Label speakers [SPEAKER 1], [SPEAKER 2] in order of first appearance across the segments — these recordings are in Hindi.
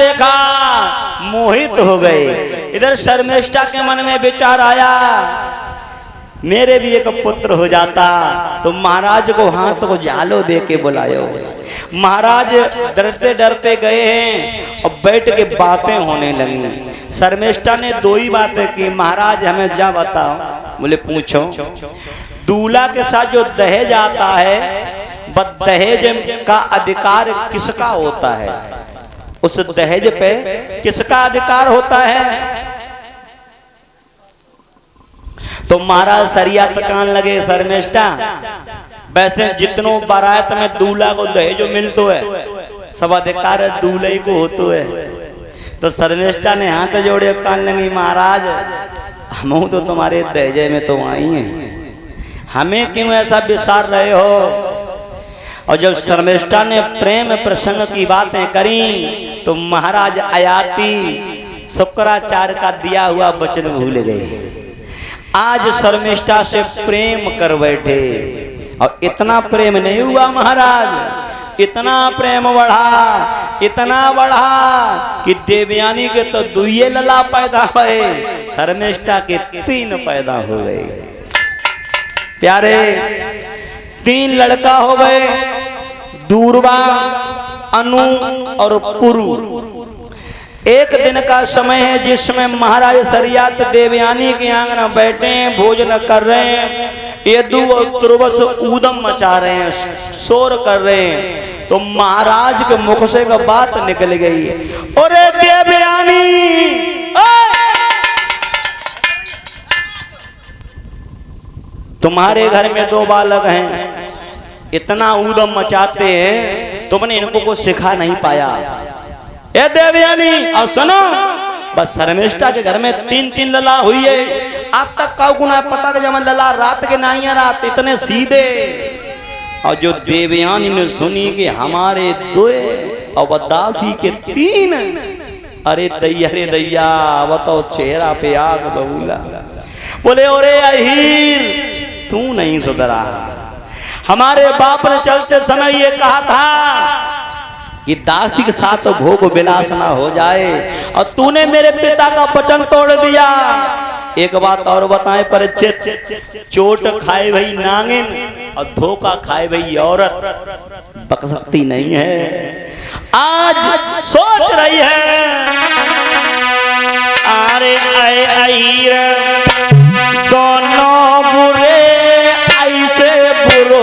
[SPEAKER 1] देखा मोहित हो गए। इधर शर्मिष्ठा के मन में विचार आया, मेरे भी एक पुत्र हो जाता तो महाराज को हाथ को जालो दे के बुलायो। महाराज डरते डरते गए हैं और बैठ के बातें होने लगी। शर्मिष्ठा ने दो ही बातें की, महाराज हमें जा बताओ। बोले पूछो। दूल्हा के साथ जो दहेज आता है, बस दहेज का अधिकार किसका होता है? उस दहेज पे किसका अधिकार होता है? तो महाराज सरिया तकान लगे, शर्मिष्ठा वैसे जितनो बारात में दूल्हा को दहेज मिलतो है सब अधिकार दूल्हे को होतो है। तो शर्मिष्ठा ने हाथ जोड़े कान लगी, महाराज हम तो तुम्हारे दहेज में तो आई हैं, हमें क्यों ऐसा विसार रहे हो? और जब शर्मिष्ठा ने प्रेम प्रसंग की बातें करी तो महाराज आयाती शुक्राचार्य का दिया हुआ वचन भूल गए। आज शर्मिष्ठा से प्रेम कर बैठे और इतना प्रेम नहीं हुआ महाराज, इतना प्रेम बढ़ा, इतना बढ़ा कि देवयानी के तो दुइये लला पैदा हुए, शर्मिष्ठा के 3 पैदा हो गए। प्यारे 3 लड़का हो गए, दूरबा, अनु और पुरु। एक दिन का समय है जिसमें महाराज सरियात देवयानी के आंगन बैठे हैं, भोजन कर रहे हैं। यदु और तुर्वस ऊदम मचा रहे हैं, शोर कर रहे हैं। तो महाराज के मुख से एक बात निकल गई, अरे देवयानी, तुम्हारे घर में 2 बालक हैं, इतना ऊदम मचाते हैं, तुमने इनको कुछ सिखा नहीं पाया। ए देवयानी और सुनो, बस शर्मिष्ठा के घर में 3 लला हुई है, आप तक का गुना पता के जब लला रात के नहीं है, रात इतने सीधे। और जो देवयानी ने सुनी कि हमारे 2 और बदासी के 3, अरे दैया वो तो चेहरा पे आग बबूला। बोले अरे अहीर तू नहीं सुधरा, हमारे बाप ने चलते समय ये कहा था कि दासी के साथ भोग विलास ना हो जाए, और तूने मेरे पिता का वचन तोड़ दिया। एक बात और बताएं परीक्षित, चोट खाए भाई नागिन और धोखा खाए भाई औरत बक सकती नहीं है। आज सोच रही है, अरे दोनों बुरे ऐसे बुरो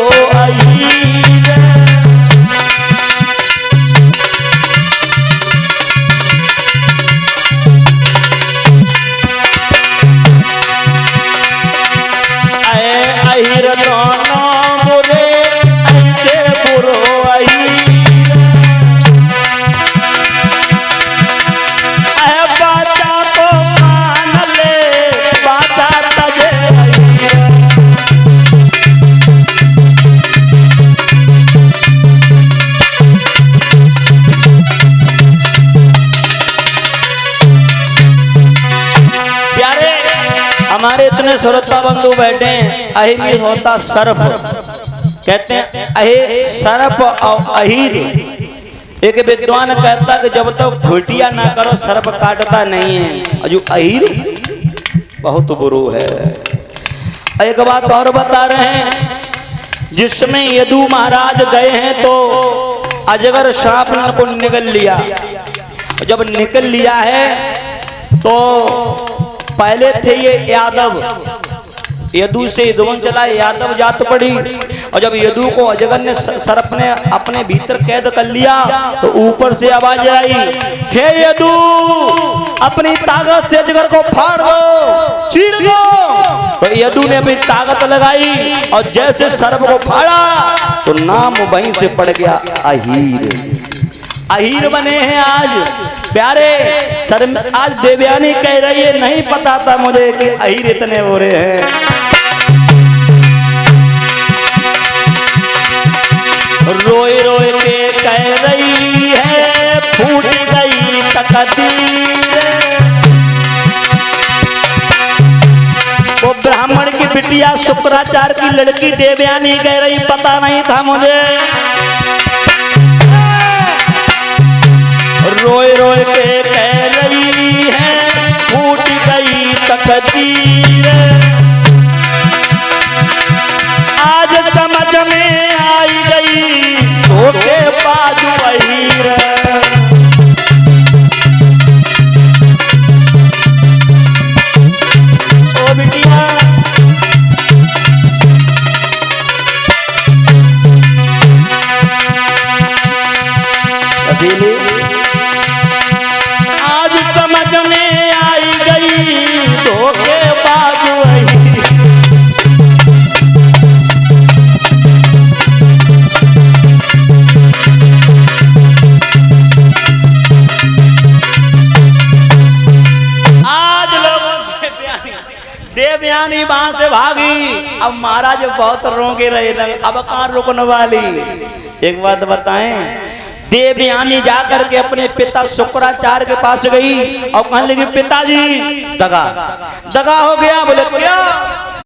[SPEAKER 1] हमारे इतने श्रोता बंधु बैठे हैं। अहिर होता सर्प, कहते हैं अहे सर्प और अहिर। एक विद्वान कहता कि जब तक तो खुटिया ना करो सर्प काटता नहीं है, और जो अहिर बहुत बुरो है। एक बात और बता रहे हैं, जिसमें यदु महाराज गए हैं तो अजगर सांप को निगल लिया। जब निकल लिया है तो पहले थे ये यादव, यदु से यदुवन चला, यादव जात पड़ी। और जब यदु को अजगर ने सर्प ने अपने भीतर कैद कर लिया तो ऊपर से आवाज आई, हे यदु अपनी ताकत से अजगर को फाड़ दो, चीर दो। तो यदु ने अपनी ताकत लगाई और जैसे सर्प को फाड़ा तो नाम वहीं से पड़ गया अहीर। अहीर बने हैं आज प्यारे। आज देवयानी कह रही है, नहीं पता था मुझे कि अहीर इतने हो रहे हैं। रोए रोए के कह रही है, फूट गई तकदीर। वो ब्राह्मण की बिटिया शुक्राचार्य की लड़की देवयानी कह रही, पता नहीं था मुझे। रोए रोए के कह रही है फूट गई तकदीर, आज समझ में आई गई धोखेबाज वही रे। ओ बिटिया आज समझ में आई गई धोखेबाज वही। आज लोगों देवयानी वहां से भागी, अब महाराज बहुत रोके रहे, अब कहां रुकने वाली। एक बात बताएं, देवयानी जाकर के अपने पिता शुक्राचार्य के पास गई और कहने लगी पिताजी दगा हो गया। बोले क्या?